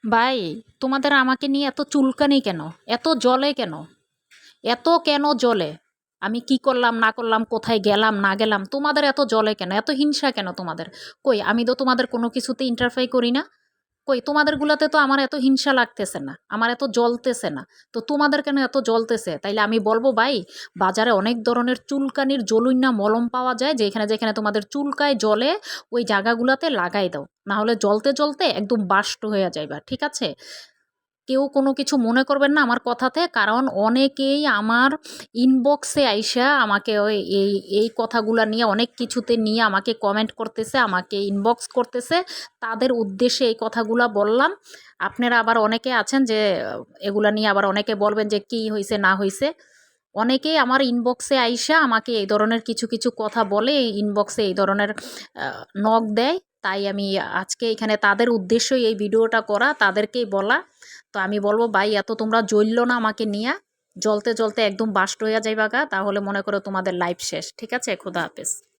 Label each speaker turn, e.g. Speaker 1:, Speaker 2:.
Speaker 1: ভাই, তোমাদের আমাকে নিয়ে এত চুলকানি কেন? এত জ্বলে কেন? এত কেন জ্বলে? আমি কি করলাম না করলাম, কোথায় গেলাম না গেলাম, তোমাদের এত জ্বলে কেন? এত হিংসা কেন তোমাদের? কই আমি তো তোমাদের কোনো কিছুতে ইন্টারফেয়ার করি না। কই তোমাদের গুলাতে তো আমার এত হিংসা লাগতেছে না, আমার এত জ্বলতেছে না। তো তোমাদের কেন এত জ্বলতেছে? তাইলে আমি বলবো ভাই, বাজারে অনেক ধরনের চুলকানির জ্বলুইন্না মলম পাওয়া যায়, যেখানে যেখানে তোমাদের চুলকায় জ্বলে ওই জায়গাগুলাতে লাগাই দাও, না হলে জ্বলতে জ্বলতে একদম বাষ্ট হয়ে যাইবা, ঠিক আছে? কেউ কোনো কিছু মনে করবেন না আমার কথাতে, কারণ অনেকেই আমার ইনবক্সে আইসা আমাকে ওই এই এই কথাগুলা নিয়ে অনেক কিছুতে নিয়ে আমাকে কমেন্ট করতেছে, আমাকে ইনবক্স করতেছে। তাদের উদ্দেশ্যে এই কথাগুলা বললাম। আপনারা আবার অনেকে আছেন যে এগুলা নিয়ে আবার অনেকে বলবেন যে কি হইছে না হইছে। অনেকেই আমার ইনবক্সে আইসা আমাকে এই ধরনের কিছু কিছু কথা বলে, এই ইনবক্সে এই ধরনের নক দেয়। তাই আমি আজকে এখানে তাদের উদ্দেশ্যই এই ভিডিওটা করা, তাদেরকেই বলা। তো আমি বলবো ভাই, এত তোমরা জ্বললো না আমাকে নিয়ে। জ্বলতে জ্বলতে একদম বাস্ট হইয়া যাইবা গা, তাহলে মনে করো তোমাদের লাইফ শেষ। ঠিক আছে, খোদা হাফেজ।